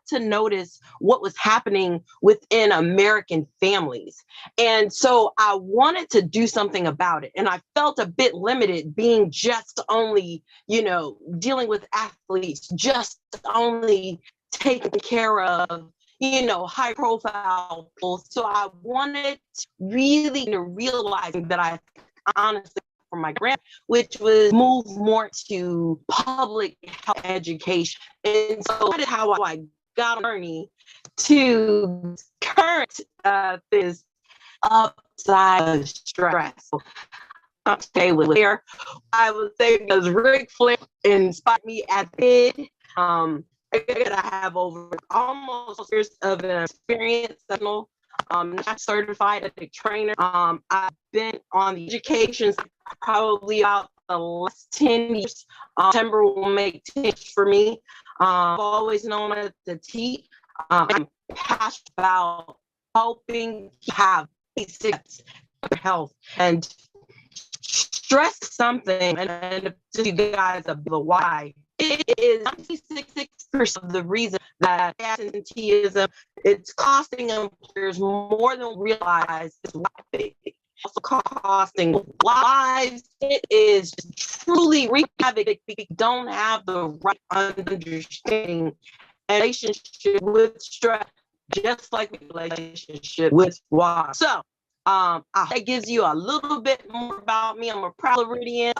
to notice what was happening within American families. And so I wanted to do something about it. And I felt a bit limited being just only, dealing with athletes, just only taking care of, high profile people. So I wanted really to realizing that I honestly from my grant, which was move more to public health education. And so that is how I got on a journey to current this upside of stress. I'm okay with Flair. I would say because Ric Flair inspired me as a kid. I have over almost years of an experience. Not certified as a trainer. I've been on the education probably about the last 10 years. September will make 10 years for me. I've always known it to teach. I'm passionate about helping have basic health and stress something. And to you guys a bit of why. It is 96% of the reason that absenteeism it's costing employers more than realize is why also costing lives. It is truly wreaking havoc if we don't have the right understanding and relationship with stress, just like relationship with water. So I hope that gives you a little bit more about me. I'm a proud Floridian,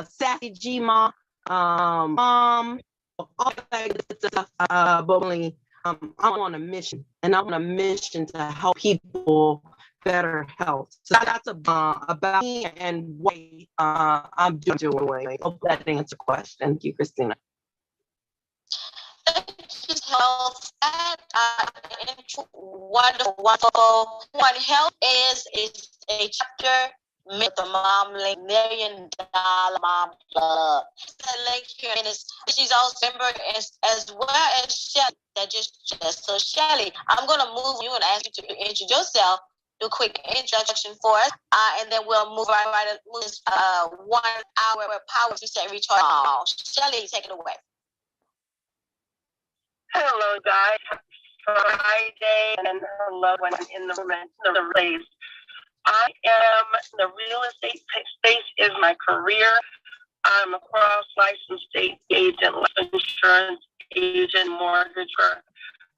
sassy G-mom. All that good stuff, but only I'm on a mission, and I'm on a mission to help people better health. So that's about me and what I'm doing. Hope that answers the question. Thank you, Christina. Thank you, Health. Wonderful, wonderful. One Health is a chapter with the Mom Link $1 Million Mom Club. That link here, and she's also a member as well as Shelly. That just so Shelly, I'm gonna move you and ask you to introduce yourself. Do a quick introduction for us, and then we'll move right move this 1 hour power reset recharge. Shelly, take it away. Hello, guys. Happy Friday, and hello, when in the room and the place. I am the real estate space is my career. I'm a cross-licensed state agent, life insurance agent, mortgager.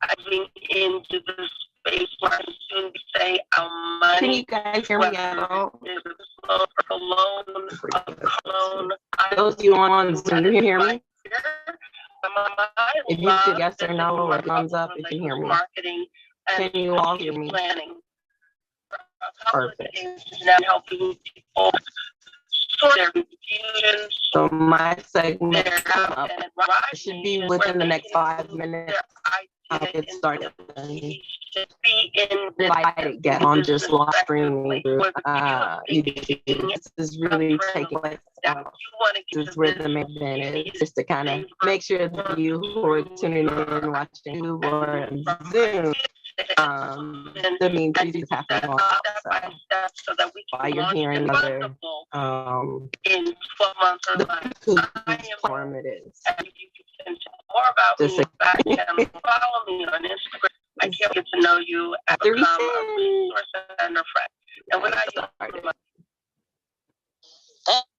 I've been into the space where I soon say our money. Can you guys hear me at all? Those of you on Zoom, you hear me? If you could yes or no or thumbs up if you hear me. Can you all hear me? Perfect. Now helping people sort their confusion. So my segment should be within the next 5 minutes. I'll get started. Invited get on just live streaming. This is really taking place. This is where the main event is, just to kind of make sure that you who are tuning in, watching you or Zoom, the main piece is happening also. While you're hearing other, in 12 months or the form it is. More about me, follow me on Instagram. I can't get to know you as a resource and a friend. And when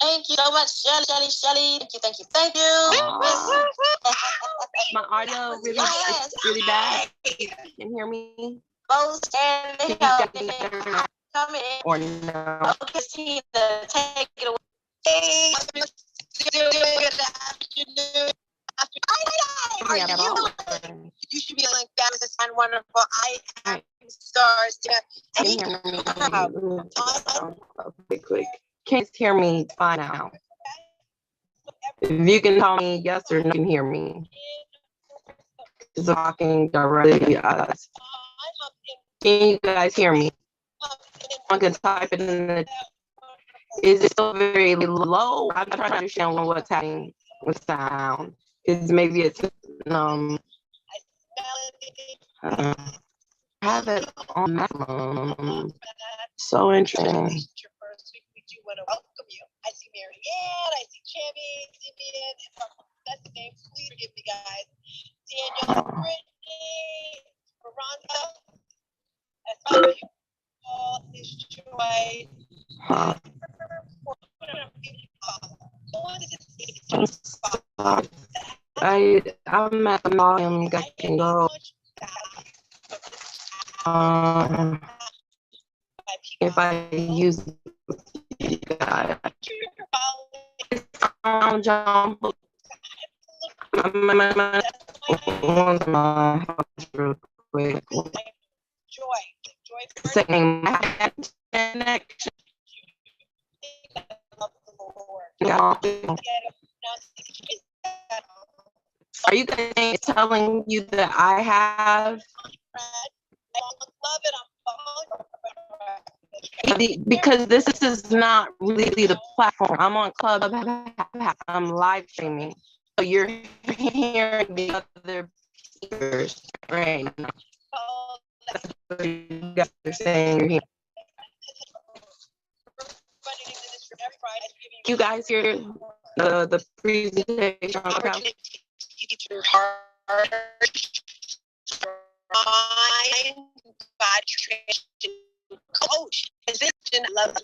Thank you so much, Shelly. Thank you. My audio really bad. You can hear me? Both and Can you help come in. Or no? Okay, Tina, take it away. Hey, good afternoon. How are you? You should be like fabulous and wonderful. I am stars. Can you hear me? Okay, quick. Can you hear me fine now? If you can tell me yes or no, you can hear me. Just talking directly to us. Can you guys hear me? I can type it in the. Is it still very low? I'm trying to understand what's happening with sound. Is maybe it's have it on maximum. So interesting. We do want to welcome you. I see Marianne, I see Chammy, Vivian, and that's the name. Please forgive me, guys. Daniel, Brittany, I'm at the volume. I can go. If I use you guys, John, real quick. Setting my connection. Are you guys telling you that I have? Because this is not really the platform. I'm on Club. I'm live streaming. So you're hearing the other speakers right now. That's what you guys are saying. You're here. You guys hear the presentation on Club? Coach, position, love,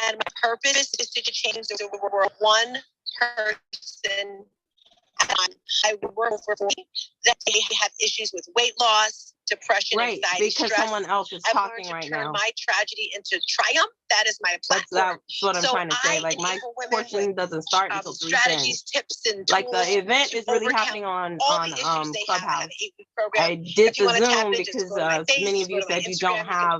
and my purpose is to change the world one person at a time. I work for that they have issues with weight loss, depression, anxiety, because stress. someone else is talking right now. Turn my tragedy into triumph. That is my platform. That's what I'm trying to say. Like my portion doesn't start until 3:10. Strategies, tips, and tools. Like the event is really happening on Clubhouse. I did the Zoom because many of you said you don't have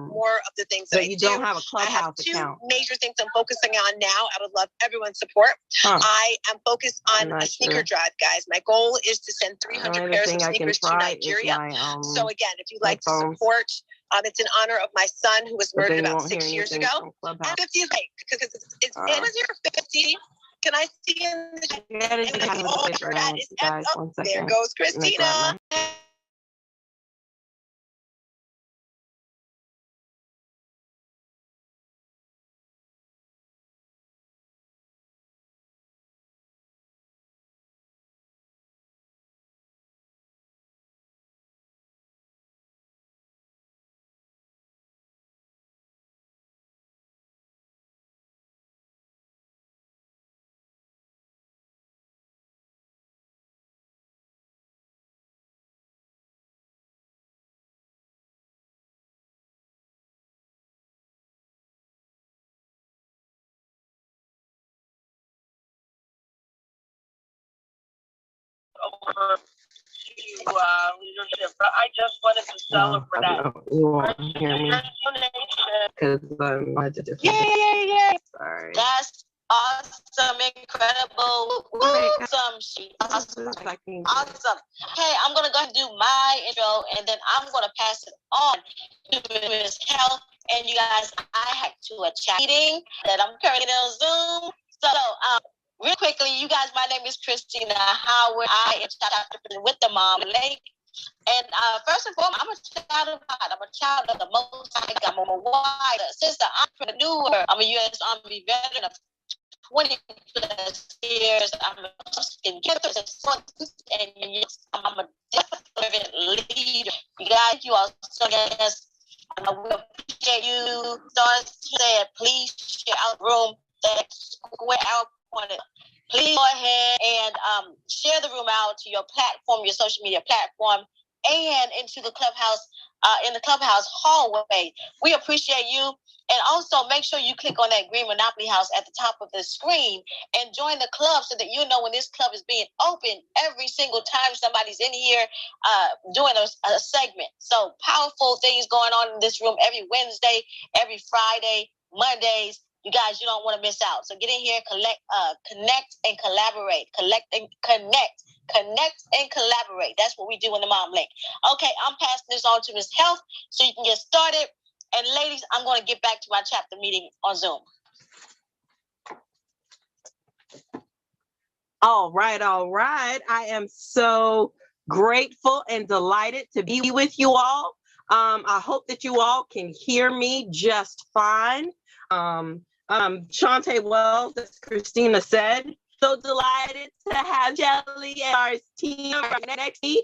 more of the things that you don't have a Clubhouse account. Major things I'm focusing on now. I would love everyone's support. I am focused on a sneaker drive, guys. My goal is to send 300 pairs of sneakers to Nigeria. So again, if you'd like to support, it's in honor of my son who was murdered about 6 years ago. And 50 is late because it's 50. Can I see in the there goes Christina. Over to leadership, but I just wanted to celebrate that. You won't hear me because Yay! Sorry. That's awesome, incredible, awesome. Awesome. Hey, I'm gonna go ahead and do my intro, and then I'm gonna pass it on to Ms. Health. And you guys, I had to a chat meeting that I'm currently on Zoom. So, real quickly, you guys, my name is Christina Howard. I am chapter with the Mom Lake. And first and foremost, I'm a child of God. I'm a child of the Most High God. I'm a wife, a sister, entrepreneur. I'm a U.S. Army veteran of 20 plus years. I'm a and I'm a definite leader. You guys, you all so yes. I will appreciate you. Stars said, please share out the room. That square out on it. Please go ahead and share the room out to your platform, your social media platform, and into the clubhouse, in the clubhouse hallway. We appreciate you. And also make sure you click on that green Monopoly house at the top of the screen and join the club so that you know when this club is being open every single time somebody's in here doing a segment. So powerful things going on in this room every Wednesday, every Friday, Mondays. You guys, you don't want to miss out. So get in here, connect and collaborate. Connect and collaborate. That's what we do in the Mom Link. Okay, I'm passing this on to Ms. Health so you can get started. And ladies, I'm going to get back to my chapter meeting on Zoom. All right. I am so grateful and delighted to be with you all. I hope that you all can hear me just fine. Shawnte Wells, as Christina said, so delighted to have Shelly and our team right next to me.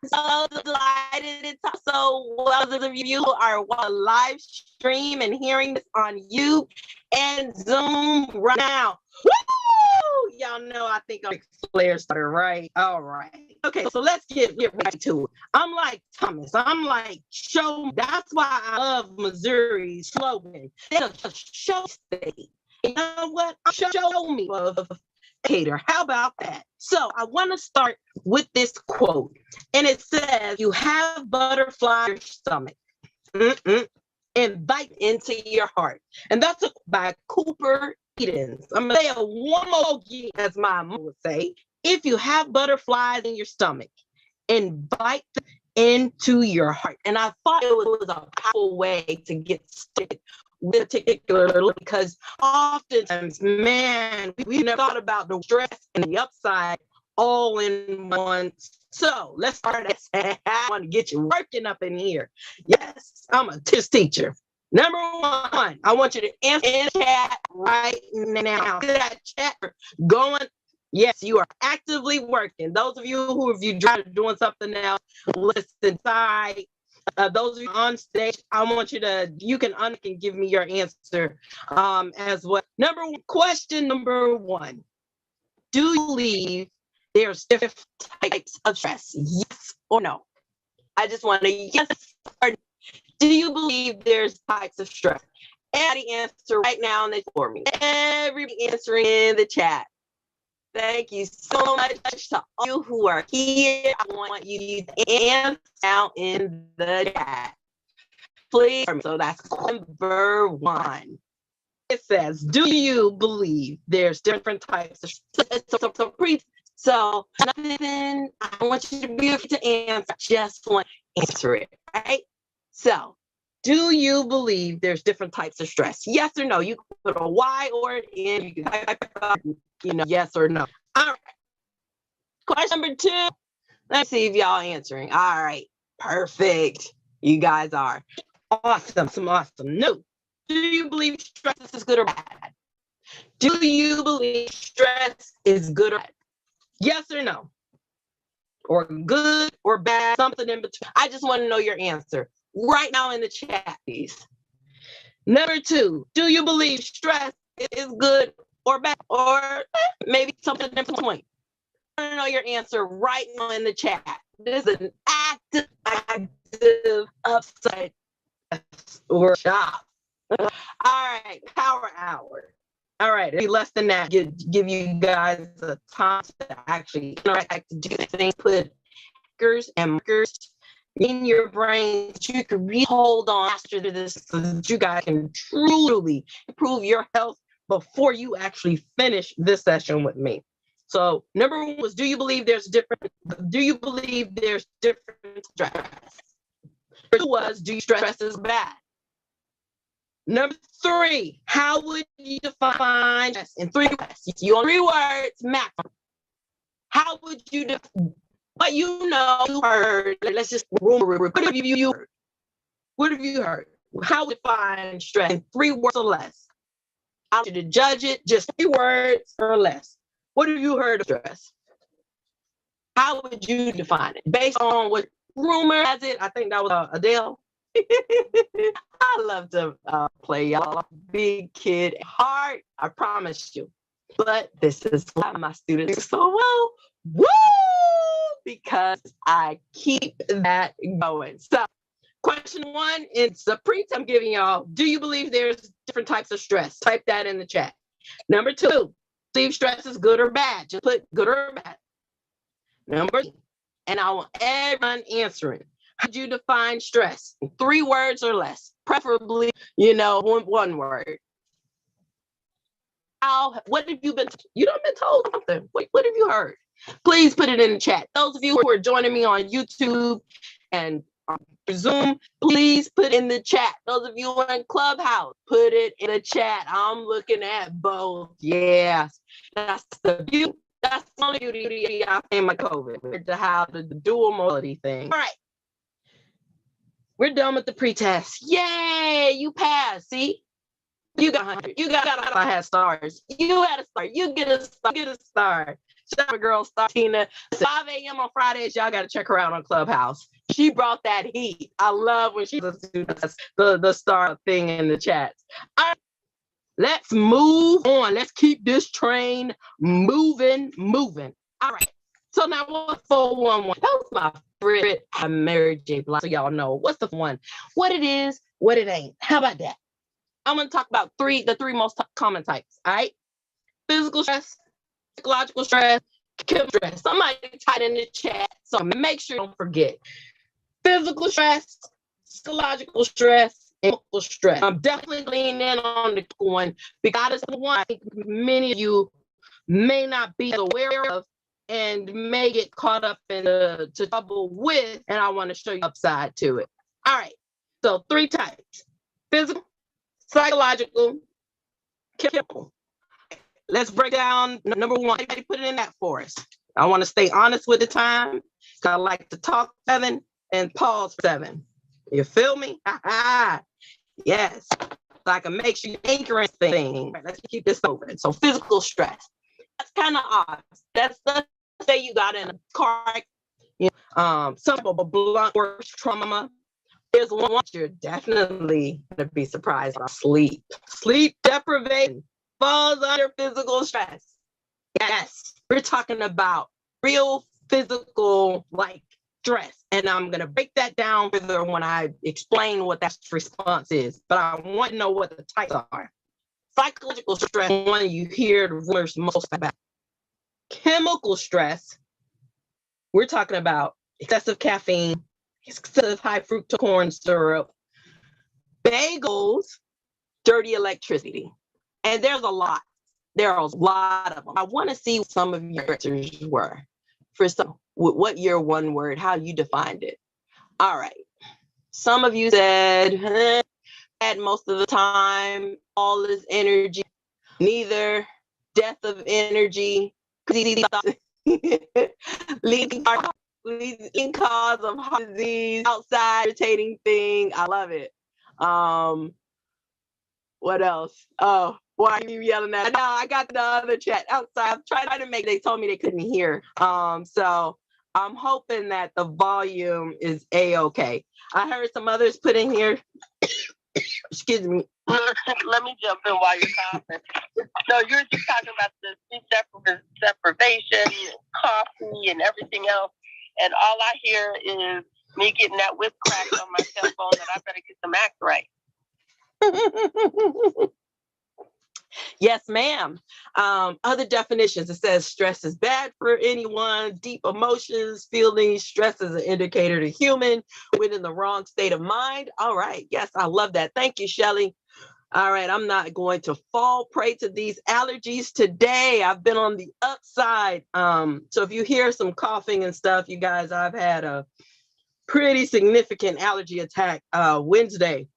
So delighted to talk so well. Those of you who are live stream and hearing this on YouTube and Zoom right now. Woo! Y'all know I think I'm Flair starter, right? All right. Okay, so let's get right to it. I'm like Thomas. I'm like show me. That's why I love Missouri's slogan. It's a show state. You know what? Show me educator. How about that? So I want to start with this quote, and it says, "You have butterflies in your stomach, invite into your heart," and that's by Cooper Edens. I'm gonna say it one more again, as my mom would say. If you have butterflies in your stomach, invite them into your heart. And I thought it was a powerful way to get started with particular, because oftentimes, man, we never thought about the stress and the upside all in one. So let's start. I want to get you working up in here. Yes, I'm a TIS teacher. Number one, I want you to answer in the chat right now. That chat going. Yes, you are actively working. Those of you who, if you try to doing something else, listen. Sorry. Those of you on stage, I want you to, you can give me your answer as well. Question number one. Do you believe there's different types of stress? Yes or no? I just want to yes or no. Do you believe there's types of stress? Everybody answer right now for me. Everybody answering in the chat. Thank you so much to all you who are here. I want you to answer out in the chat, please. So that's number one. It says, do you believe there's different types of so nothing, I want you to be able to answer. Just want to answer it, right? So, do you believe there's different types of stress? Yes or no? You can put a Y or an N. You can type, yes or no. All right. Question number two. Let's see if y'all answering. All right. Perfect. You guys are awesome. No. Do you believe stress is good or bad? Do you believe stress is good or bad? Yes or no? Or good or bad? Something in between. I just want to know your answer right now in the chat, please. Number two, do you believe stress is good or bad? Or maybe something in between? I want to know your answer right now in the chat. This is an active upside workshop. All right, power hour. All right, any less than that, give you guys a time to actually interact, to do things, put markers and markers in your brain that you can hold on after this, so that you guys can truly improve your health before you actually finish this session with me. So number one was, do you believe there's different stress? Number two was, do you stress is bad? Number three, how would you define stress in 3 words? You on 3 words, maximum. How would you define what you heard? Let's just what have you heard? What have you heard? How would you define stress in 3 words or less? I want you to judge it just 3 words or less. What have you heard of stress? How would you define it? Based on what rumor has it? I think that was Adele. I love to play y'all. Big kid heart, I promise you. But this is why my students do so well. Woo! Because I keep that going. So, question one, it's a preach I'm giving y'all. Do you believe there's different types of stress? Type that in the chat. Number two, believe stress is good or bad? Just put good or bad. Number three, and I want everyone answering. How do you define stress? In 3 words or less, preferably, one word. What have you been? You don't been told something. What have you heard? Please put it in the chat. Those of you who are joining me on YouTube and Zoom, please put in the chat. Those of you who are in Clubhouse, put it in the chat. I'm looking at both. Yes, that's the beauty. That's the only beauty I think my COVID to have the dual modality thing. All right. We're done with the pretest. Yay, you passed. See, you got 100. You got I had stars. You had a star. You get a star. Get a star. Shout out girl Star Tina. 5 a.m. on Fridays, y'all got to check her out on Clubhouse. She brought that heat. I love when she does the star thing in the chats. All right, let's move on. Let's keep this train moving. All right. So now what's 411? That was my favorite Mary J. Blige, so y'all know. What's the one? What it is, what it ain't. How about that? I'm going to talk about the three most common types, all right? Physical stress, psychological stress, chemical stress. Somebody type in the chat, so make sure you don't forget. Physical stress, psychological stress, and chemical stress. I'm definitely leaning in on the one because it's the one I think many of you may not be aware of and may get caught up in the trouble with, and I want to show you upside to it. All right, so 3 types: physical, psychological, chemical. Let's break down number 1. Everybody put it in that for us. I want to stay honest with the time because I like to talk 7 and pause 7. You feel me? Yes. So I can make sure you anchor anything. Right, let's keep this over. So physical stress. That's kind of odd. That's the say you got in a car, some of a blunt force trauma. There's one you're definitely going to be surprised about: sleep. Sleep deprivation falls under physical stress. Yes, we're talking about real physical stress. And I'm going to break that down further when I explain what that response is. But I want to know what the types are. Psychological stress, one you hear the rumors most about. Chemical stress, we're talking about excessive caffeine, excessive high fructose corn syrup, bagels, dirty electricity. And there's a lot. There are a lot of them. I want to see what some of your answers were. For some, what your one word, how you defined it. All right. Some of you said, bad most of the time, all is energy, neither, death of energy, leading cause of heart disease, outside irritating thing. I love it. What else? Oh, why are you yelling at? No, I got the other chat outside. I'm trying to make. They told me they couldn't hear. So I'm hoping that the volume is a-okay. I heard some others put in here. Excuse me. Let me jump in while you're talking. So you're just talking about the sleep deprivation, coffee, and everything else. And all I hear is me getting that whip crack on my cell phone that I better get the max right. Yes, ma'am. Other definitions, it says stress is bad for anyone. Deep emotions, feelings, stress is an indicator to human when in the wrong state of mind. All right. Yes, I love that. Thank you, Shelly. All right. I'm not going to fall prey to these allergies today. I've been on the upside. So if you hear some coughing and stuff, you guys, I've had a pretty significant allergy attack Wednesday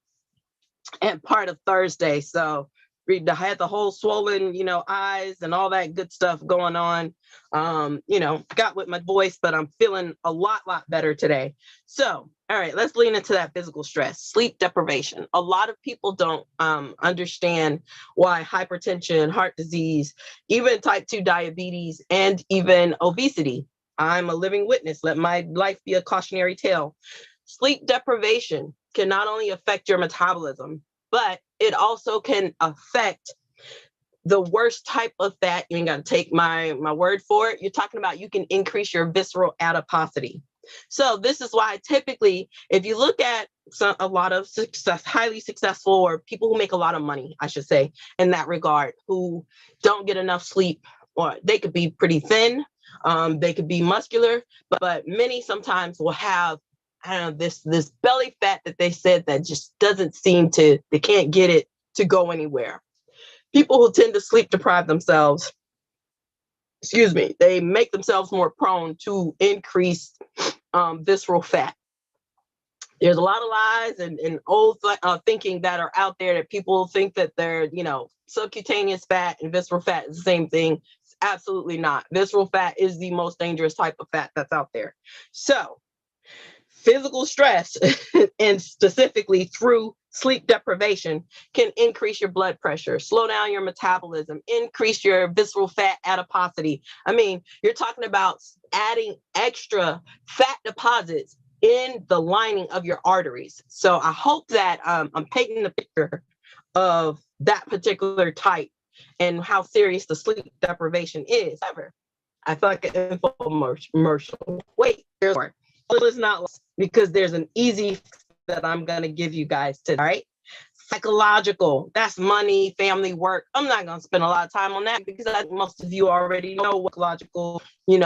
and part of Thursday. So I had the whole swollen, eyes and all that good stuff going on. Got with my voice, but I'm feeling a lot better today. So, all right, let's lean into that physical stress, sleep deprivation. A lot of people don't understand why hypertension, heart disease, even type 2 diabetes, and even obesity. I'm a living witness. Let my life be a cautionary tale. Sleep deprivation can not only affect your metabolism, but it also can affect the worst type of fat. You ain't got to take my word for it. You're talking about you can increase your visceral adiposity. So this is why typically, if you look at a lot of highly successful or people who make a lot of money, I should say, in that regard, who don't get enough sleep, or they could be pretty thin, they could be muscular, but many sometimes will have this belly fat that they said that just doesn't seem to, they can't get it to go anywhere. People who tend to sleep deprive themselves, they make themselves more prone to increase visceral fat. There's a lot of lies and old thinking that are out there that people think that they're, subcutaneous fat and visceral fat is the same thing. It's absolutely not. Visceral fat is the most dangerous type of fat that's out there. So physical stress, and specifically through sleep deprivation, can increase your blood pressure, slow down your metabolism, increase your visceral fat adiposity. I mean, you're talking about adding extra fat deposits in the lining of your arteries. So I hope that I'm painting the picture of that particular type and how serious the sleep deprivation is. However, I feel like an infomercial. Wait, there's more. It's not because there's an easy that I'm going to give you guys today. All right. Psychological, that's money, family, work. I'm not going to spend a lot of time on that because I think most of you already know what logical,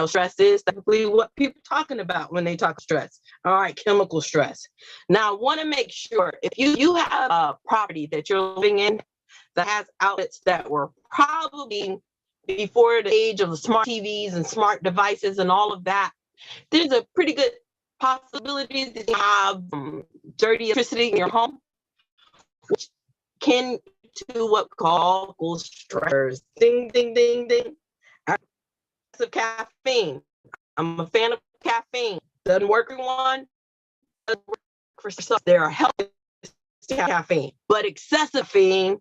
stress is. Typically what people are talking about when they talk stress. All right, chemical stress. Now, I want to make sure if you have a property that you're living in that has outlets that were probably before the age of the smart TVs and smart devices and all of that, there's a pretty good possibility that you have dirty electricity in your home, which can to what we call stressors. Ding, ding, ding, ding. Of caffeine. I'm a fan of caffeine. Doesn't work for one. Doesn't work for some. There are healthy caffeine, but excessive caffeine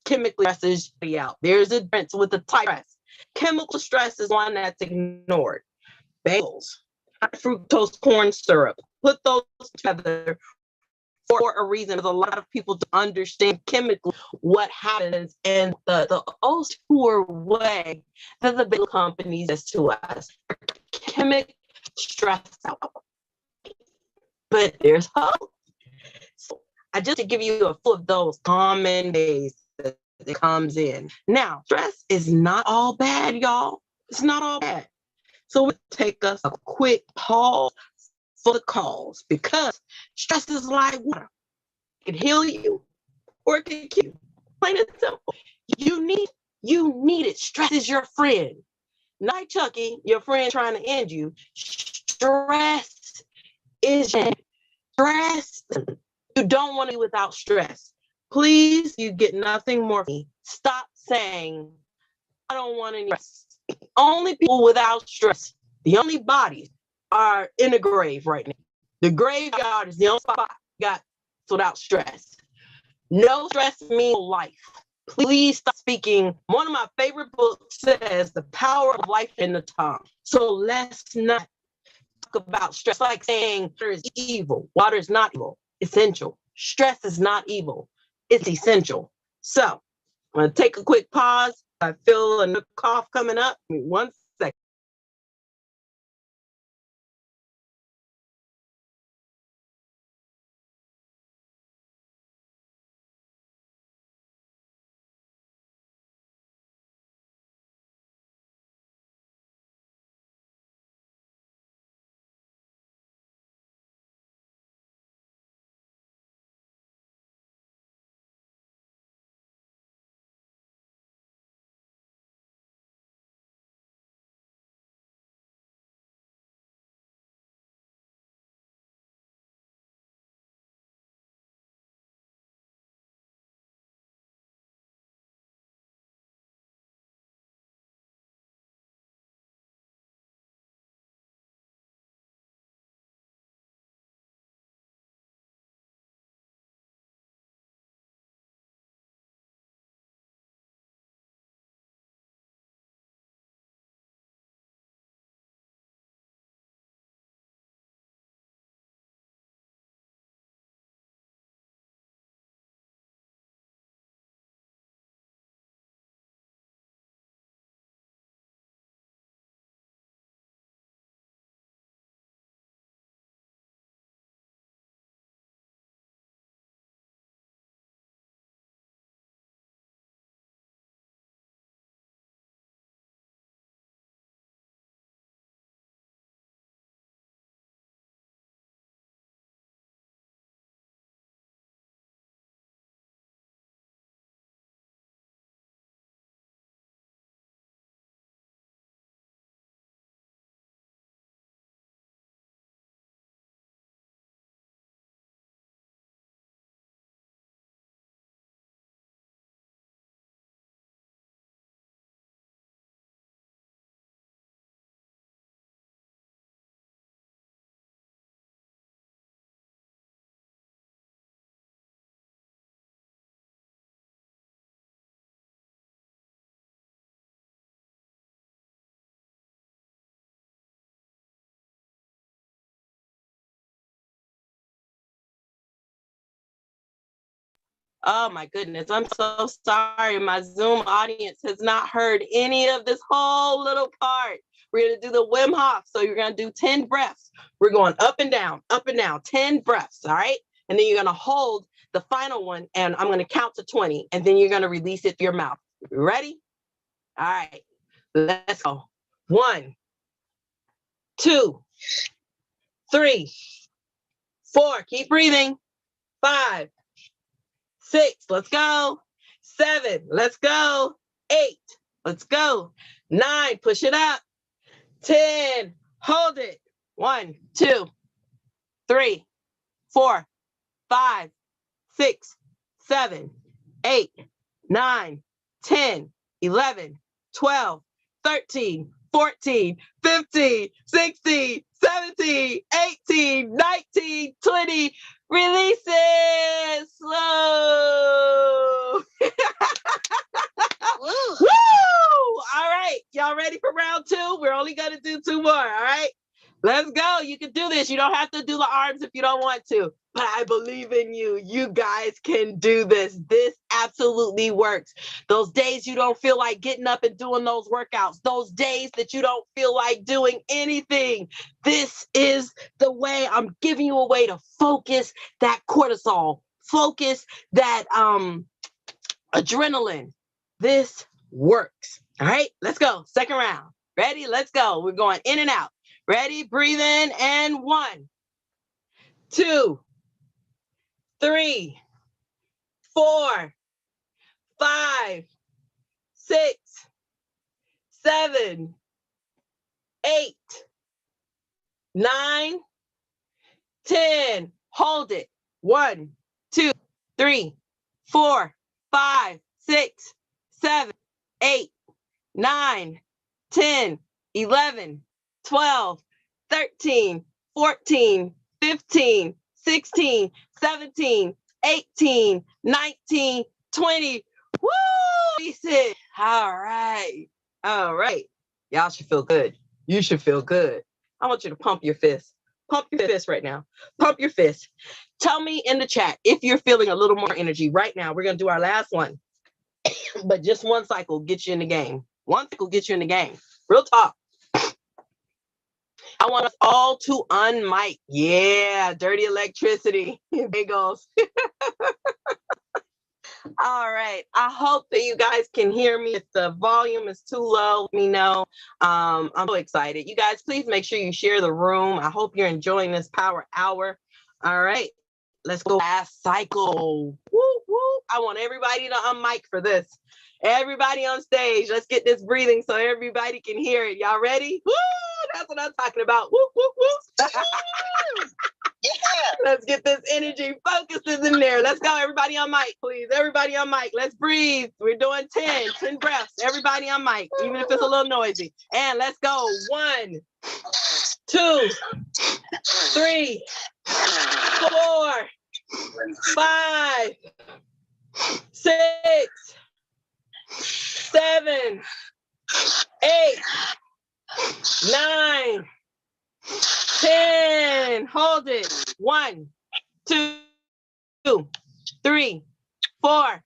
chemically stresses you out. There's a difference with the type of stress. Chemical stress is one that's ignored. Bagels, fructose corn syrup. Put those together for a reason. There's a lot of people to understand chemically what happens and the old poor way that the big companies does to us. Chemical stress out. But there's hope. So I just to give you a few of those common ways that it comes in. Now, stress is not all bad, y'all. It's not all bad. So we'll take us a quick pause for the cause because stress is like water. It can heal you or it can kill you. Plain and simple. You need it. Stress is your friend. Not Chucky, your friend trying to end you. Stress is stress. You don't want to be without stress. Please, you get nothing more from me. Stop saying, I don't want any stress. Only people without stress, the only bodies are in a grave right now. The graveyard is the only spot got without stress. No stress means life. Please stop speaking. One of my favorite books says the power of life in the tongue. So let's not talk about stress like saying water is evil. Water is not evil. Essential. Stress is not evil. It's essential. So I'm going to take a quick pause. I feel a cough coming up. One second. Oh my goodness, I'm so sorry. My Zoom audience has not heard any of this whole little part. We're going to do the Wim Hof. So you're going to do 10 breaths. We're going up and down, 10 breaths. All right. And then you're going to hold the final one. And I'm going to count to 20. And then you're going to release it through your mouth. Ready? All right. Let's go. 1, 2, 3, 4. Keep breathing. 5, 6. Let's go. 7. Let's go. 8. Let's go. 9. Push it up. 10. Hold it. 1, 2, 3, 4, 5, 6, 7, 8, 9, 10, 11, 12, 13, 14, 15, 16, 17, 18, 19, 20. Release it. Slow. Woo! All right. Y'all ready for round 2? We're only going to do 2 more. All right. Let's go. You can do this. You don't have to do the arms if you don't want to, but I believe in you. You guys can do this. This absolutely works. Those days you don't feel like getting up and doing those workouts, those days that you don't feel like doing anything. This is the way. I'm giving you a way to focus that cortisol, focus that adrenaline. This works. All right, let's go. Second round. Ready? Let's go. We're going in and out. Ready? Breathe in. And 1, 2, 3, 4, 5, 6, 7, 8, 9, 10. Hold it. 1, 2, 3, 4, 5, 6, 7, 8, 9, 10, 11, 12, 13, 14, 15, 16, 17, 18, 19, 20. Woo! All right. All right. Y'all should feel good. You should feel good. I want you to pump your fist. Pump your fist right now. Pump your fist. Tell me in the chat if you're feeling a little more energy right now. We're going to do our last one. But just one cycle gets you in the game. One cycle gets you in the game. Real talk. I want us all to unmic. Yeah, dirty electricity. There it goes. All right. I hope that you guys can hear me. If the volume is too low, let me know. I'm so excited. You guys, please make sure you share the room. I hope you're enjoying this power hour. All right. Let's go last cycle. Woo, woo. I want everybody to unmic for this. Everybody on stage, let's get this breathing so everybody can hear it. Y'all ready? Woo! That's what I'm talking about. Woo, woo, woo. Yeah. Let's get this energy focused in there. Let's go. Everybody on mic, please. Everybody on mic. Let's breathe. We're doing 10 breaths. Everybody on mic, even if it's a little noisy. And let's go. 1, 2, 3, 4, 5, 6, 7, 8, 9, 10. Hold it. 1, 2, 3, 4,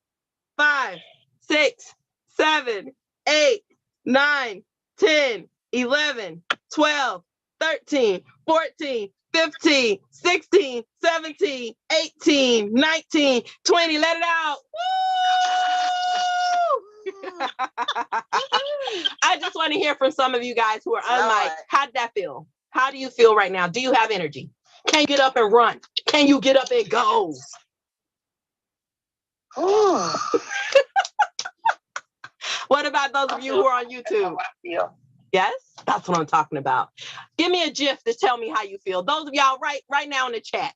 5, 6, 7, 8, 9, 10, 11, 12, 13, 14, 15, 16, 17, 18, 19, 20. Let it out. Woo! I just want to hear from some of you guys who are unmiked. How did that feel? How do you feel right now? Do you have energy? Can you get up and run? Can you get up and go? What about those of you who are on YouTube? Yes, that's what I'm talking about. Give me a GIF to tell me how you feel. Those of y'all right now in the chat,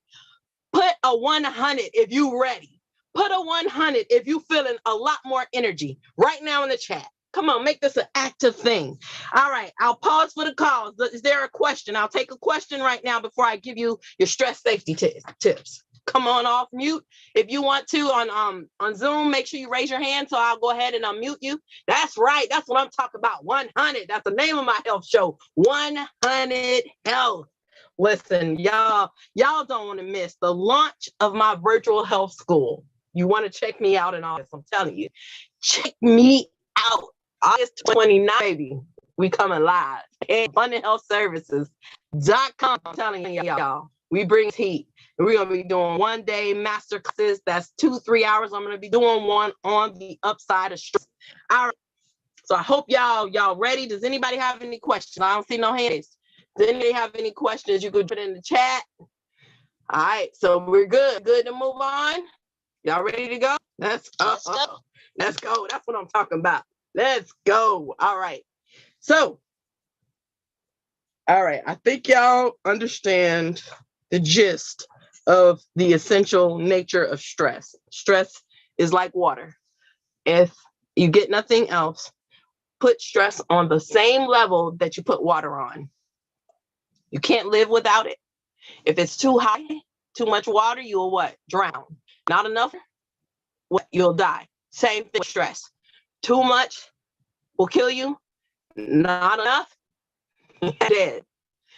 put a 100 if you ready. Put a 100 if you feeling a lot more energy right now in the chat. Come on, make this an active thing. All right, I'll pause for the calls. Is there a question? I'll take a question right now before I give you your stress safety tips. Come on off mute. If you want to on Zoom, make sure you raise your hand so I'll go ahead and unmute you. That's right. That's what I'm talking about. 100. That's the name of my health show. 100 Health. Listen, y'all don't want to miss the launch of my virtual health school. You want to check me out in August. I'm telling you. Check me out. August 29th, baby. We coming live. AbundantHealthServices.com. I'm telling y'all. We bring heat. We're going to be doing 1-day master classes. That's 2-3 hours. I'm going to be doing one on the upside of stress. All right. So I hope y'all ready. Does anybody have any questions? I don't see no hands. Does anybody have any questions? You could put in the chat. All right. So we're good. Good to move on. Y'all ready to go? Let's go. Let's go. That's what I'm talking about. Let's go. All right. So, all right. I think y'all understand the gist of the essential nature of stress. Stress is like water. If you get nothing else, put stress on the same level that you put water on. You can't live without it. If it's too high, too much water, you'll what? Drown. Not enough, what? You'll die. Same thing with stress. Too much will kill you. Not enough, dead.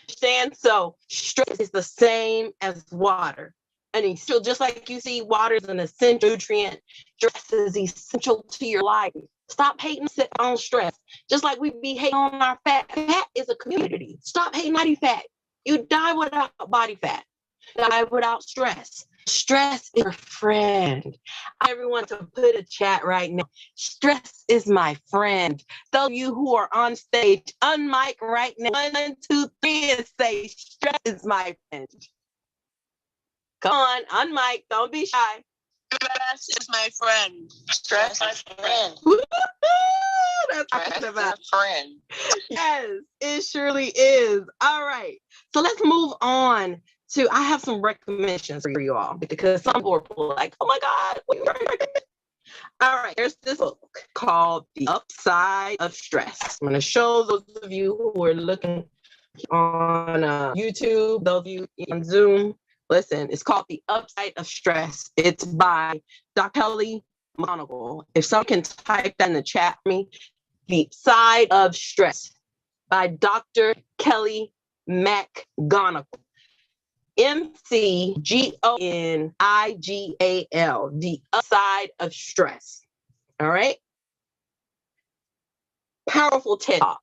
Understand? So stress is the same as water. And so just like you see water is an essential nutrient, stress is essential to your life. Stop hating on stress. Just like we be hating on our fat. Fat is a community. Stop hating body fat. You die without body fat. You die without stress. Stress is your friend. Everyone to put a chat right now. Stress is my friend. Those of you who are on stage, unmic right now. 1, 2, 3, and say, stress is my friend. Come on, unmic. Don't be shy. Stress is my friend. Stress is my friend. That's Stress is my friend. Yes, it surely is. All right. So let's move on to, I have some recommendations for you all because some people are like, oh my God. All right. There's this book called The Upside of Stress. I'm going to show those of you who are looking on YouTube, those of you on Zoom. Listen, it's called The Upside of Stress. It's by Dr. Kelly McGonigal. If someone can type that in the chat for me, The Side of Stress by Dr. Kelly McGonigal. McGonigal. The Upside of Stress. All right. Powerful TED Talk.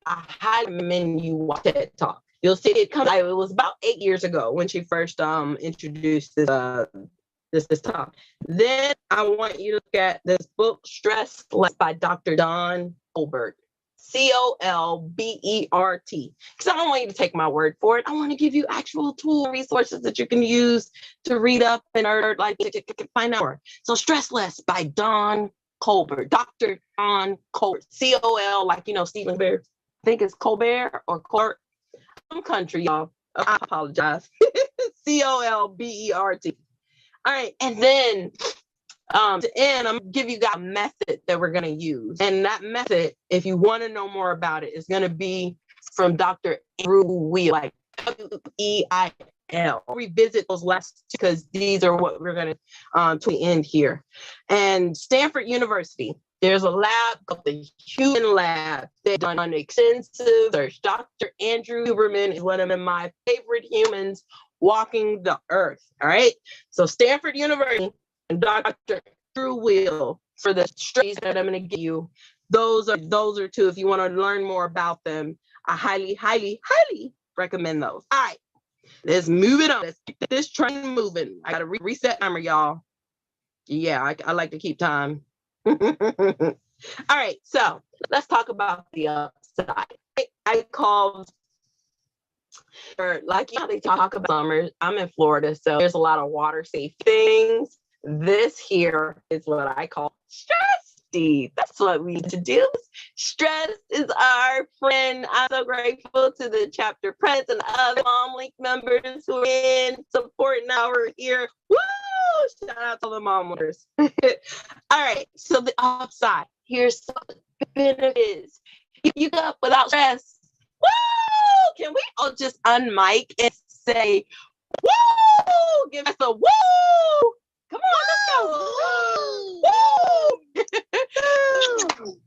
I highly recommend you watch TED Talk. You'll see it come. It was about 8 years ago when she first introduced this talk. Then I want you to look at this book, Stress Less by Dr. Don Colbert. Colbert. Because I don't want you to take my word for it. I want to give you actual tool resources that you can use to read up and like to find out more. So Stress Less by Don Colbert. Dr. Don Colbert. Col, like Stephen Bear. I think it's Colbert or Colbert. Some country, y'all. I apologize. Colbert. All right, and then to end, I'm gonna give you guys a method that we're gonna use, and that method, if you want to know more about it, is gonna be from Dr. Andrew Weil, like Weil. Revisit those lessons because these are what we're gonna to end here. And Stanford University. There's a lab called the Human Lab. They've done extensive research. Dr. Andrew Huberman is one of my favorite humans walking the earth. All right. So Stanford University and Dr. Andrew Weil for the strategies that I'm going to give you. Those are two. If you want to learn more about them, I highly, highly, highly recommend those. All right. Let's move it on. Let's keep this train moving. I got to reset timer, y'all. Yeah, I like to keep time. All right, so let's talk about the upside. I call, like they talk about summer. I'm in Florida, so there's a lot of water safe things. This here is what I call stress. That's what we need to do. Stress is our friend. I'm so grateful to the chapter presidents and other Mom Link members who are in supporting our here. Woo! Shout out to the mom leaders. All right, so the upside. Here's some benefits. You get up without stress. Woo! Can we all just unmic and say, woo! Give us a woo! Come on, let's go. Woo!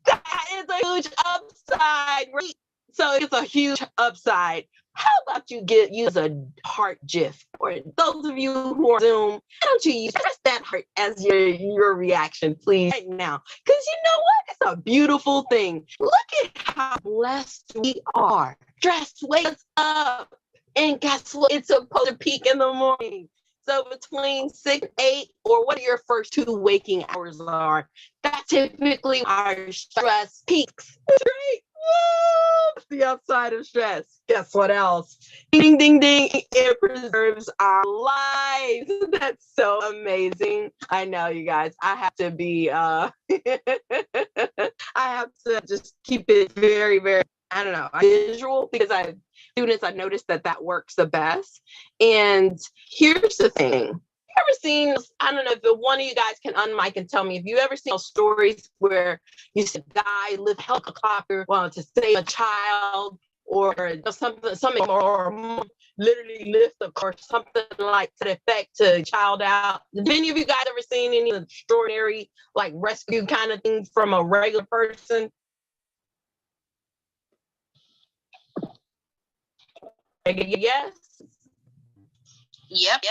That is a huge upside. Right? So it's a huge upside. How about you use a heart GIF? Or those of you who are Zoom, why don't you use that heart as your reaction, please, right now? Because you know what? It's a beautiful thing. Look at how blessed we are. Stress wakes up. And guess what? It's supposed to peak in the morning. So between 6 and 8, or what your first 2 waking hours are, that's typically our stress peaks. Great. Woo! The upside of stress. Guess what else? Ding, ding, ding. It preserves our lives. That's so amazing. I know, you guys. I have to be, I have to just keep it very, very, I don't know, visual, because I noticed that works the best. And here's the thing. Ever seen, I don't know if one of you guys can unmic and tell me if you ever seen those stories where you see a guy lift a helicopter to save a child, or something, or literally lift a car, something like to the effect to a child out. Have any of you guys ever seen any extraordinary like rescue kind of things from a regular person? Yes. Yep.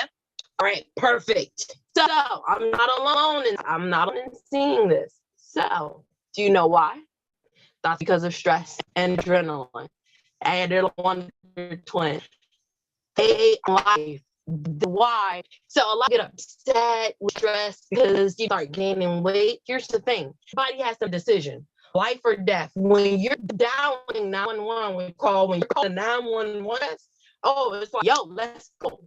All right, perfect. So I'm not alone in seeing this. So do you know why? That's because of stress and adrenaline. Added on to twin. Life. Why? So a lot get upset with stress because you start gaining weight. Here's the thing. Everybody has a decision. Life or death. When you're dialing 911, when you're calling 911, it's like, yo, let's go.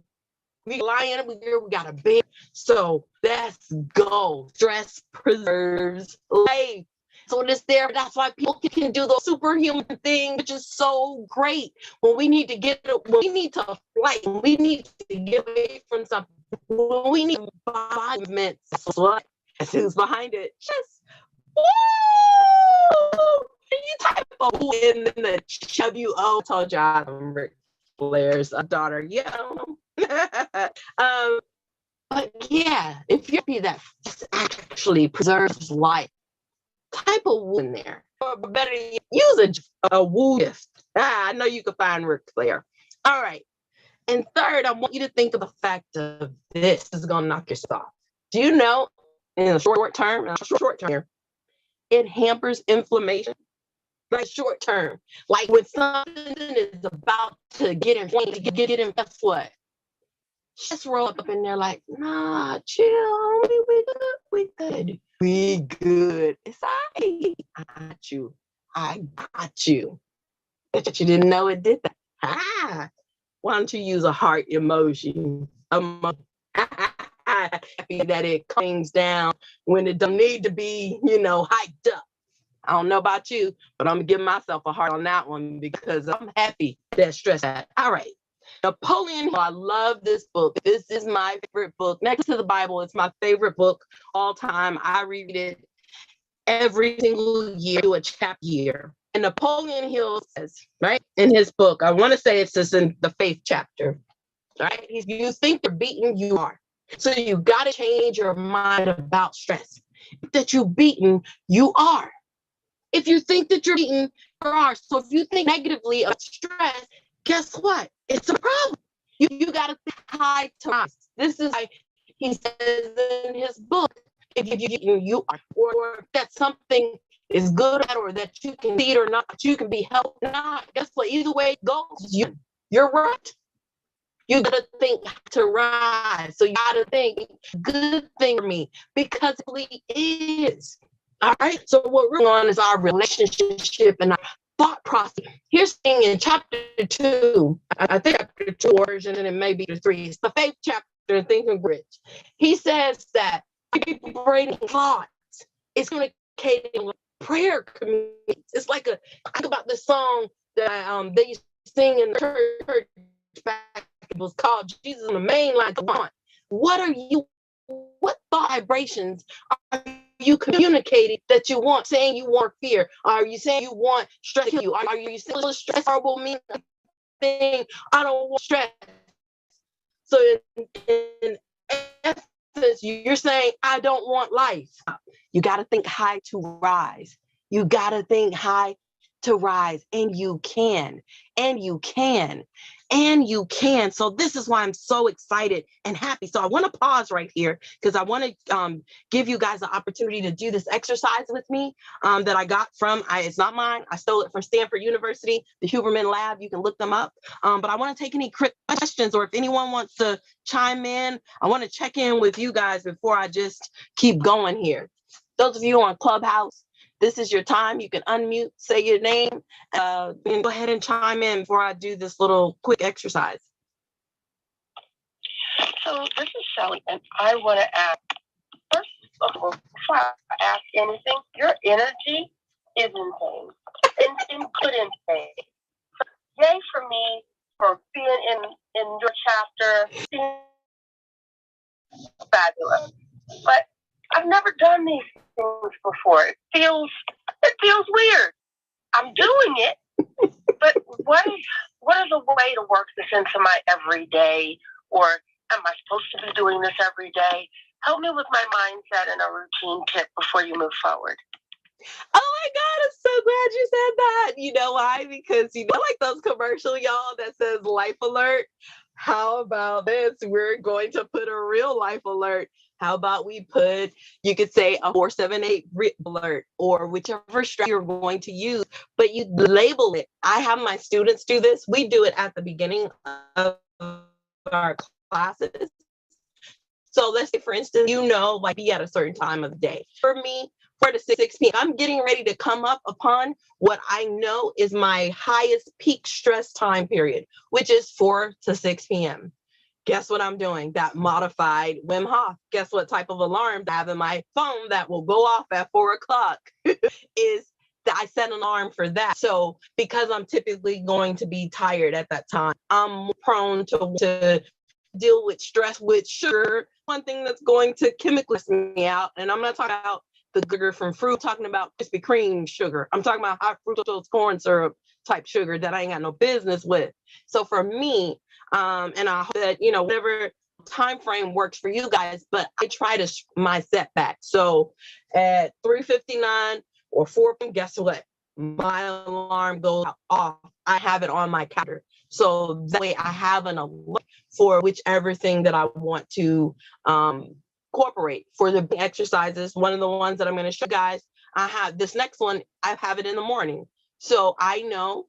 We lying, we got a bed. So let's go. Stress preserves life. So it's there. That's why people can do the superhuman thing, which is so great. When we need to flight, when we need to get away from something, when we need body movements, who's behind it? Just woo! You type of in the WO. Told y'all I'm Ric Flair's daughter. Yeah. But yeah, if you're happy that actually preserves life, type of woo in there. Or better, use a woo gift. I know you can find Ric Flair. All right. And third, I want you to think of the fact of this is going to knock your stuff off. Do you know, in the short term here, it hampers inflammation? Like short term. Like when something is about to get in, guess what? Just roll up in there like, nah, chill, homie, we good. It's all right. I got you. But you didn't know it did that. Why don't you use a heart emoji? Happy that it comes down when it don't need to be, hyped up. I don't know about you, but I'm gonna give myself a heart on that one because I'm happy that stress had. All right. Napoleon Hill, I love this book. This is my favorite book. Next to the Bible, it's my favorite book all time. I read it every single year, a chapter year. And Napoleon Hill says, right, in his book, I want to say it's just in the faith chapter, right? If you think you're beaten, you are. So you got to change your mind about stress. That you're beaten, you are. If you think that you're beaten, you are. So if you think negatively of stress, guess what? It's a problem. You got to think high to rise. This is why he says in his book, if you are, or that something is good at, or that you can see it or not, you can be helped or not. Guess what? Either way it goes, you're right. You got to think to rise. So you got to think, good thing for me, because it really is. All right. So what we're on is our relationship and our thought process. Here's the thing in chapter 2, I think chapter 2 version, and it may be the 3. It's the faith chapter in Think and Rich. He says that vibrating thoughts is communicating with prayer communities. It's like think about this song that they used to sing in the church back. It was called Jesus on the Main Line. Come on. What thought vibrations are you communicating that you want? Saying you want fear? Are you saying you want stress to kill you? Are you saying stress horrible mean thing? I don't want stress. So in essence, you're saying I don't want life. You got to think high to rise. You got to think high to rise, and you can, and you can, and you can. So this is why I'm so excited and happy. So I want to pause right here because I want to give you guys the opportunity to do this exercise with me that I got from, it's not mine. I stole it from Stanford University, the Huberman Lab. You can look them up. But I want to take any questions, or if anyone wants to chime in, I want to check in with you guys before I just keep going here. Those of you on Clubhouse, this is your time. You can unmute, say your name, and go ahead and chime in before I do this little quick exercise. So this is Shelly, and I want to ask, first of all, before I ask anything, your energy is insane. In good insane. Yay for me for being in your chapter. Fabulous. But I've never done these things before. It feels weird. I'm doing it, but what is a way to work this into my everyday, or am I supposed to be doing this every day? Help me with my mindset and a routine tip before you move forward. Oh my God, I'm so glad you said that. You know why? Because you know, like those commercials, y'all, that says life alert. How about this? We're going to put a real life alert. How about we put, you could say a 478 alert, or whichever strategy you're going to use, but you label it. I have my students do this. We do it at the beginning of our classes. So let's say, for instance, like be at a certain time of the day. For me, 4 to 6 p.m., I'm getting ready to come up upon what I know is my highest peak stress time period, which is 4 to 6 p.m. Guess what I'm doing? That modified Wim Hof. Guess what type of alarm I have in my phone that will go off at 4 o'clock is that I set an alarm for that. So because I'm typically going to be tired at that time, I'm prone to deal with stress with sugar. One thing that's going to chemically stress me out, and I'm not talking about the sugar from fruit, I'm talking about Krispy Kreme sugar. I'm talking about high fructose corn syrup type sugar that I ain't got no business with. So for me, and I hope that, whatever time frame works for you guys, but I try to my setback. So at 3:59 or 4 p.m., guess what? My alarm goes off. I have it on my calendar. So that way I have an alert for whichever thing that I want to incorporate for the exercises. One of the ones that I'm going to show you guys, I have this next one, I have it in the morning. So I know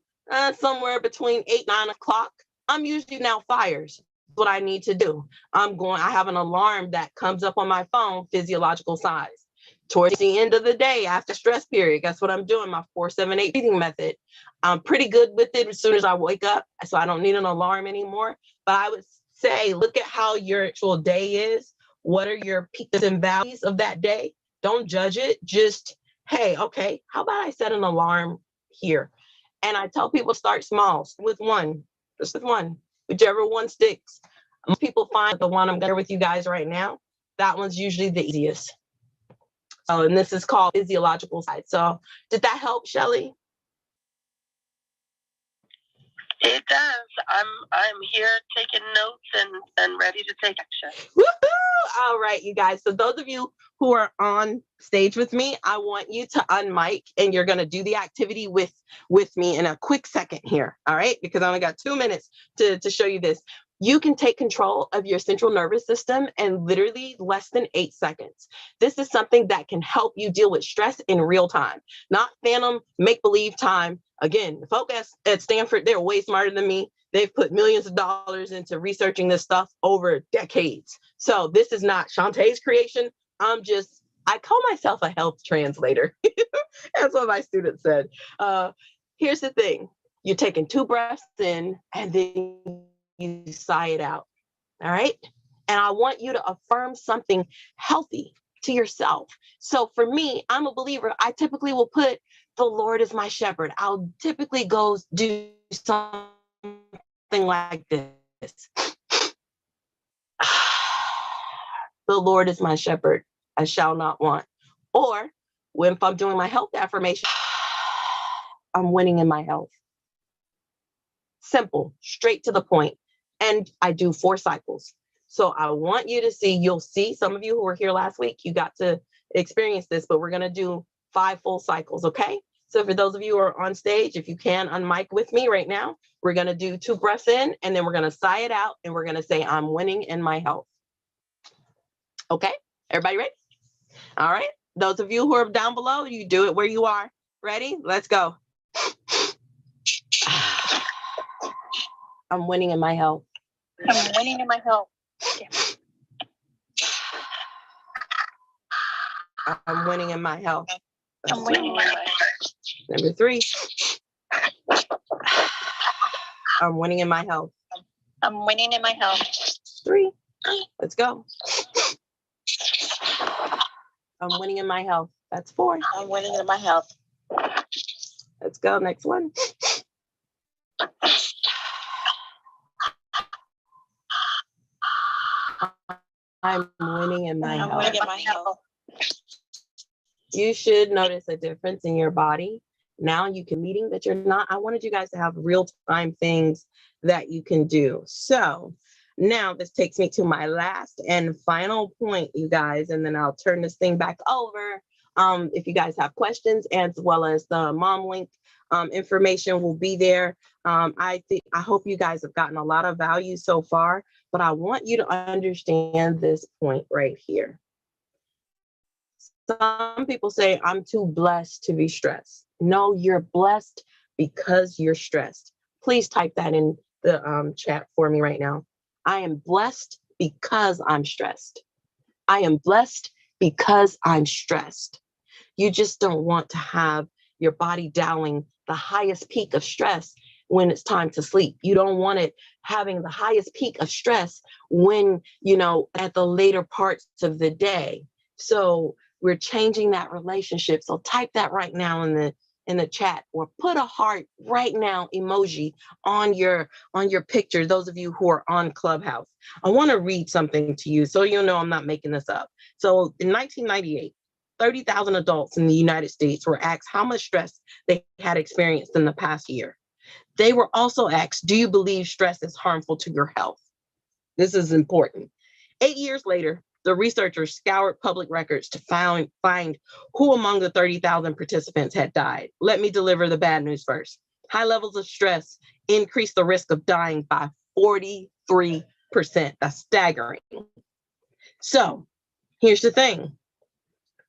somewhere between 8, 9 o'clock, I'm usually now fires. What I need to do. I have an alarm that comes up on my phone, physiological size. Towards the end of the day, after stress period, guess what I'm doing? My 4-7-8 breathing method. I'm pretty good with it as soon as I wake up, so I don't need an alarm anymore. But I would say, look at how your actual day is. What are your peaks and valleys of that day? Don't judge it. Just, hey, okay, how about I set an alarm here? And I tell people start small, with one, just with one, whichever one sticks. Most people find the one I'm going to share with you guys right now. That one's usually the easiest. So, and this is called physiological side. So did that help, Shelly? It does. I'm here taking notes and ready to take action. Woohoo! All right, you guys. So those of you who are on stage with me, I want you to unmic and you're going to do the activity with me in a quick second here. All right, because I only got 2 minutes to show you this. You can take control of your central nervous system in literally less than 8 seconds. This is something that can help you deal with stress in real time, not phantom make-believe time. Again, the folks at Stanford, they're way smarter than me. They've put millions of dollars into researching this stuff over decades. So this is not Shawnte's creation. I call myself a health translator. That's what my students said. Here's the thing. You're taking 2 breaths in and then you sigh it out. All right. And I want you to affirm something healthy to yourself. So for me, I'm a believer. I typically will put the Lord is my shepherd. I'll typically go do something like this. The Lord is my shepherd. I shall not want. Or when I'm doing my health affirmation, I'm winning in my health. Simple, straight to the point. And I do 4 cycles. So I want you to see, you'll see some of you who were here last week, you got to experience this, but we're going to do 5 full cycles. Okay. So for those of you who are on stage, if you can unmic with me right now, we're going to do 2 breaths in, and then we're going to sigh it out, and we're going to say, I'm winning in my health. Okay, everybody ready? All right. Those of you who are down below, you do it where you are. Ready? Let's go. I'm winning in my health. I'm winning in my health. I'm winning in my health. I'm winning in my health. Number 3. I'm winning in my health. I'm winning in my health. 3. Let's go. I'm winning in my health. That's 4. I'm winning in my health. Let's go. Next one. I'm winning in my health. Winning in my health. You should notice a difference in your body. Now you can meeting that you're not. I wanted you guys to have real-time things that you can do. So now this takes me to my last and final point, you guys, and then I'll turn this thing back over. If you guys have questions, as well as the mom link information will be there. I hope you guys have gotten a lot of value so far, but I want you to understand this point right here. Some people say, I'm too blessed to be stressed. No, you're blessed because you're stressed. Please type that in the chat for me right now. I am blessed because I'm stressed. I am blessed because I'm stressed. You just don't want to have your body dialing the highest peak of stress when it's time to sleep. You don't want it having the highest peak of stress when, at the later parts of the day. So we're changing that relationship. So type that right now in the chat, or put a heart right now emoji on your picture. Those of you who are on Clubhouse, I want to read something to you so you'll know I'm not making this up. So in 1998, 30,000 adults in the United States were asked how much stress they had experienced in the past year. They were also asked, do you believe stress is harmful to your health? This is important. 8 years later, the researchers scoured public records to find who among the 30,000 participants had died. Let me deliver the bad news first. High levels of stress increase the risk of dying by 43%. That's staggering. So here's the thing.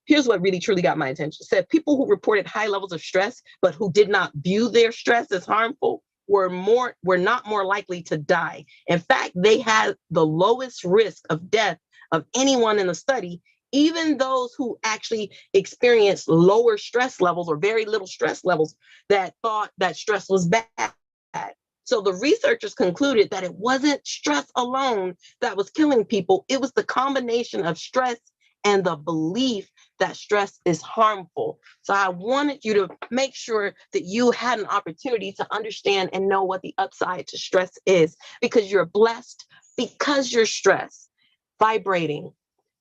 Here's what really truly got my attention. It said people who reported high levels of stress, but who did not view their stress as harmful, were not more likely to die. In fact, they had the lowest risk of death of anyone in the study, even those who actually experienced lower stress levels or very little stress levels that thought that stress was bad. So the researchers concluded that it wasn't stress alone that was killing people. It was the combination of stress and the belief that stress is harmful. So I wanted you to make sure that you had an opportunity to understand and know what the upside to stress is, because you're blessed because you're stressed. Vibrating.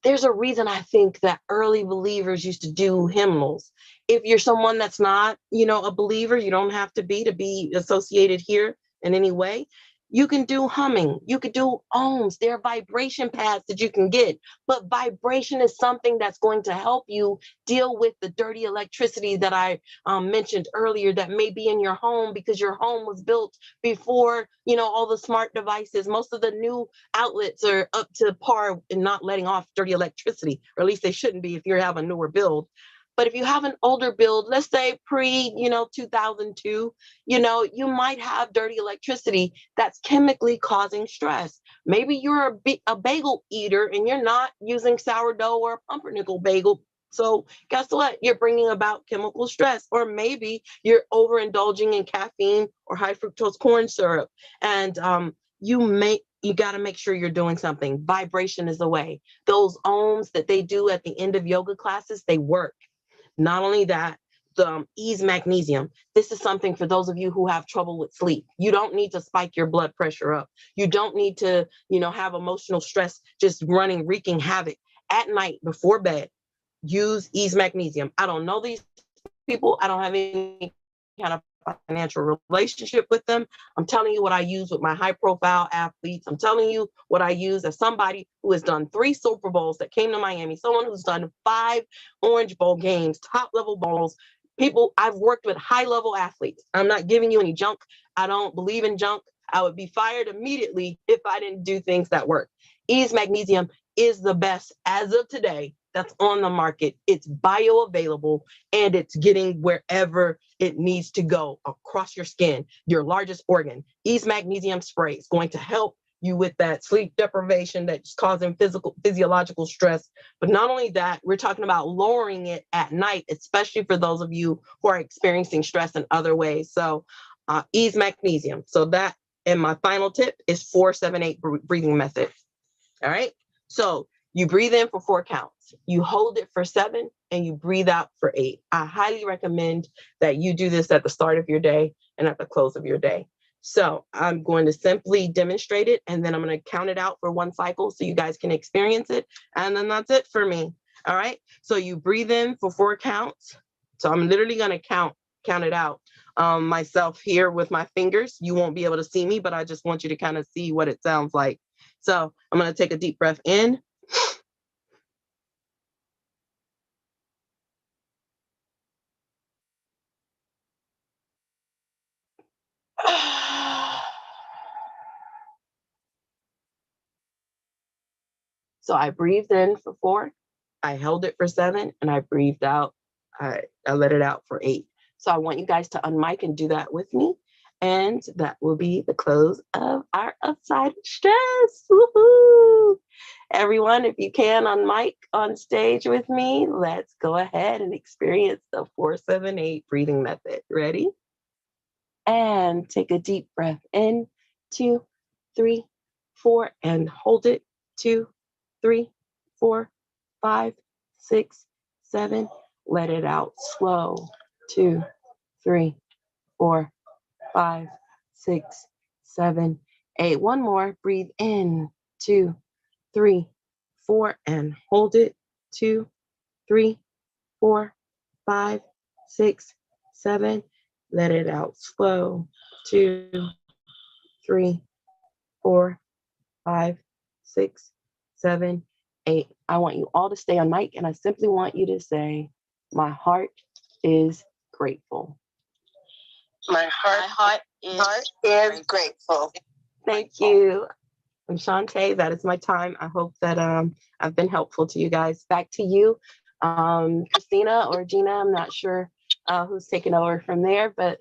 There's a reason I think that early believers used to do hymnals. If you're someone that's not, a believer, you don't have to be associated here in any way. You can do humming. You could do ohms. There are vibration pads that you can get. But vibration is something that's going to help you deal with the dirty electricity that I mentioned earlier that may be in your home, because your home was built before, all the smart devices. Most of the new outlets are up to par in not letting off dirty electricity, or at least they shouldn't be if you have a newer build. But if you have an older build, let's say pre, 2002, you might have dirty electricity that's chemically causing stress. Maybe you're a bagel eater and you're not using sourdough or a pumpernickel bagel. So guess what? You're bringing about chemical stress. Or maybe you're overindulging in caffeine or high fructose corn syrup. And you got to make sure you're doing something. Vibration is the way. Those ohms that they do at the end of yoga classes, they work. Not only that, the ease magnesium. This is something for those of you who have trouble with sleep. You don't need to spike your blood pressure up. You don't need to, have emotional stress just wreaking havoc at night before bed. Use ease magnesium. I don't know these people. I don't have any kind of financial relationship with them. I'm telling you what I use with my high profile athletes. I'm telling you what I use as somebody who has done 3 Super Bowls that came to Miami, someone who's done 5 Orange Bowl games, top level bowls, people, I've worked with high-level athletes. I'm not giving you any junk. I don't believe in junk. I would be fired immediately if I didn't do things that work. Ease Magnesium is the best as of today that's on the market. It's bioavailable and it's getting wherever it needs to go across your skin, your largest organ. Ease Magnesium Spray is going to help you with that sleep deprivation that's causing physiological stress. But not only that, we're talking about lowering it at night, especially for those of you who are experiencing stress in other ways. So Ease Magnesium. So that, and my final tip is 4-7-8 breathing method. All right. So you breathe in for 4 counts, you hold it for 7, and you breathe out for 8. I highly recommend that you do this at the start of your day and at the close of your day. So I'm going to simply demonstrate it, and then I'm going to count it out for 1 cycle so you guys can experience it. And then that's it for me. All right. So you breathe in for 4 counts. So I'm literally going to count it out myself here with my fingers. You won't be able to see me, but I just want you to kind of see what it sounds like. So I'm going to take a deep breath in. So I breathed in for 4, I held it for 7, and I breathed out. I let it out for 8. So I want you guys to unmic and do that with me. And that will be the close of our Upside Stress. Woohoo! Everyone, if you can unmic on stage with me, let's go ahead and experience the 4-7-8 breathing method. Ready? And take a deep breath in, 2, 3, 4, and hold it, 2, 3, 4, 5, 6, 7. Let it out slow, 2, 3, 4, 5, 6, 7, 8. One more. Breathe in, 2, 3, 4, and hold it, 2, 3, 4, 5, 6, 7. Let it out slow, 2, 3, 4, 5, 6, 7, 8. I want you all to stay on mic, and I simply want you to say, my heart is grateful. My heart is grateful. Thank you. I'm Shawnte. That is my time. I hope that I've been helpful to you guys. Back to you, Christina or Gina. I'm not sure who's taking over from there, but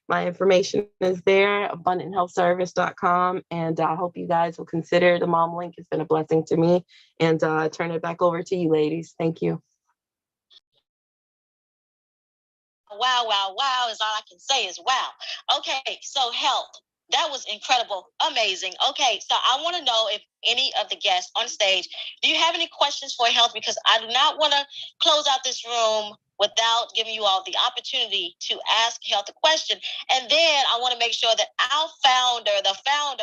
my information is there, abundanthealthservice.com. And I hope you guys will consider the Mom Link. It's been a blessing to me. And turn it back over to you, ladies. Thank you. Wow, wow, wow is all I can say is wow. Okay, so health. That was incredible. Amazing. Okay, so I want to know if any of the guests on stage, do you have any questions for health? Because I do not want to close out this room without giving you all the opportunity to ask health a question. And then I want to make sure that our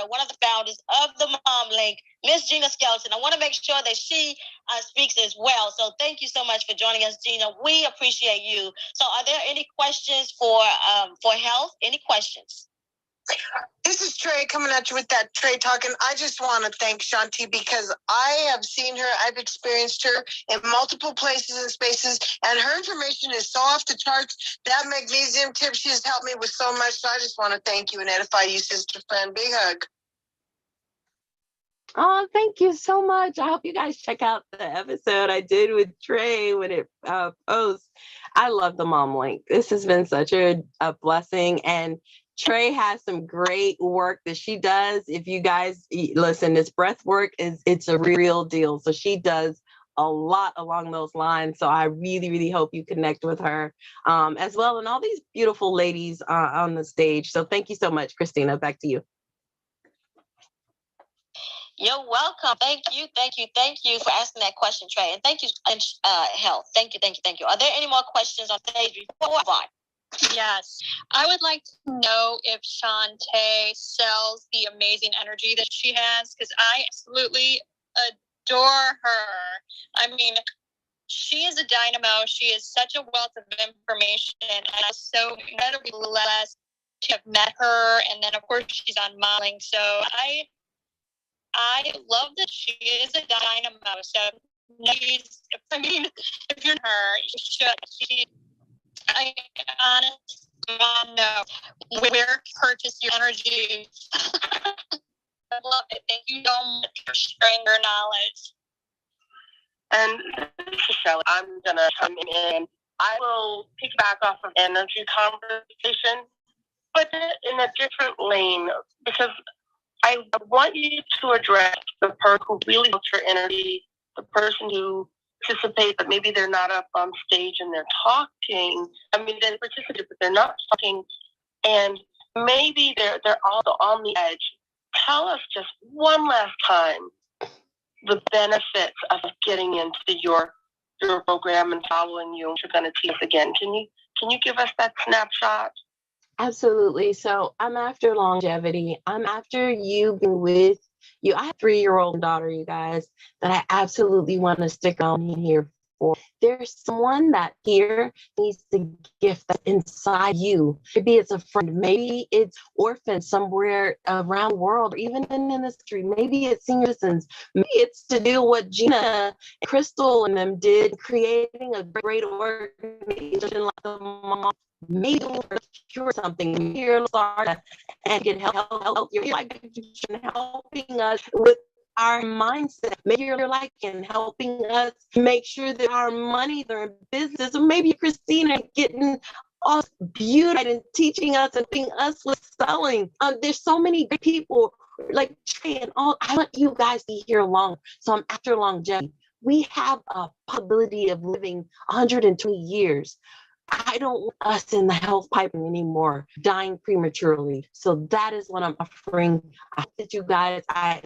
one of the founders of the Mom Link, Miss Gina Skelton, I want to make sure that she speaks as well. So thank you so much for joining us, Gina. We appreciate you. So are there any questions for health? Any questions? This is Trey coming at you with that Trey talking. I just want to thank Shawnte because I have seen her, I've experienced her in multiple places and spaces, and her information is so off the charts. That magnesium tip, she has helped me with so much. So I just want to thank you and edify you, sister friend. Big hug. Oh, thank you so much. I hope you guys check out the episode I did with Trey when it posts. I love the Mom Link. This has been such a blessing. And Trey has some great work that she does. If you guys listen, this breath work it's a real deal. So she does a lot along those lines. So I really, really hope you connect with her as well. And all these beautiful ladies on the stage. So thank you so much, Christina. Back to you. You're welcome. Thank you for asking that question, Trey. And thank you, Health. Thank you. Are there any more questions on stage before I move on? Yes. I would like to know if Shawnte sells the amazing energy that she has, because I absolutely adore her. I mean, she is a dynamo. She is such a wealth of information. And I'm so incredibly blessed to have met her. And then, of course, she's on modeling. So I love that she is a dynamo. So if you're her, you should. I honestly don't know where to purchase your energy. I love it. Thank you so much for sharing your knowledge. And this is Shelley. I'm going to come in. I will piggyback off of energy conversation, but in a different lane, because I want you to address the person who really wants your energy, the person who participates, but maybe they're not up on stage and they're talking. I mean, they participate, but they're not talking, and maybe they're also on the edge. Tell us just one last time the benefits of getting into your program and following you. You're going to teach us again. Can you give us that snapshot? Absolutely. So I'm after longevity. I'm after you being with you. I have a 3-year-old daughter, you guys, that I absolutely want to stick on here for. There's someone that here needs the gift that's inside you. Maybe it's a friend, maybe it's orphans somewhere around the world, or even in the industry. Maybe it's senior citizens. Maybe it's to do what Gina and Crystal and them did, creating a great organization like the Mom. Maybe we'll cure something here, and get help your life, helping us with our mindset. Maybe you're like in helping us make sure that our money, are in business, or maybe Christina getting us beauty and teaching us and being us with selling. There's so many great people like Trey and all. I want you guys to be here long. So I'm after longevity. We have a possibility of living 120 years. I don't want us in the health pipeline anymore, dying prematurely. So that is what I'm offering. I hope that you guys,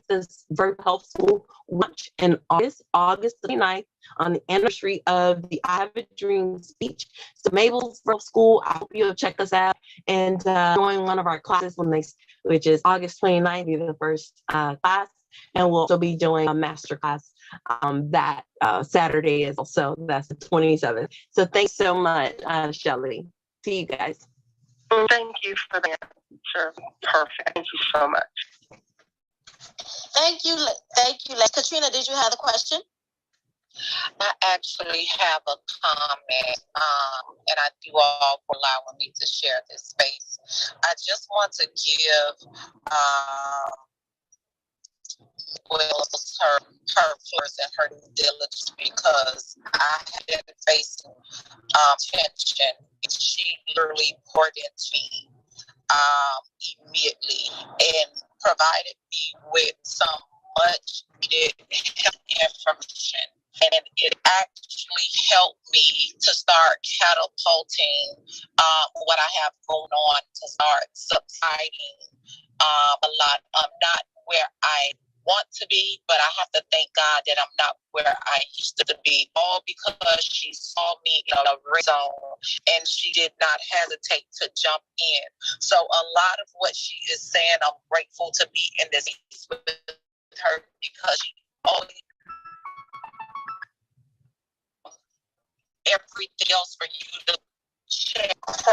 this Virtual Health School launch in August 29th, on the anniversary of the I Have a Dream speech. So Mabel's Virtual School, I hope you'll check us out and join one of our classes which is August 29th, be the first class. And we'll also be doing a master class that Saturday is also, that's the 27th. So thanks so much, Shelley. See you guys. Thank you for the answer. Perfect. Thank you so much. Thank you. Katrina, did you have a question? I actually have a comment, and I thank you all for allowing me to share this space. I just want to give Wells her flowers and her due diligence, because I have been facing tension, and she literally poured into me immediately and provided me with some much needed information. And it actually helped me to start catapulting what I have going on, to start subsiding a lot. I'm not where I want to be, but I have to thank God that I'm not where I used to be, all because she saw me in a red zone and she did not hesitate to jump in. So a lot of what she is saying, I'm grateful to be in this space with her, because she always everything else for you to check across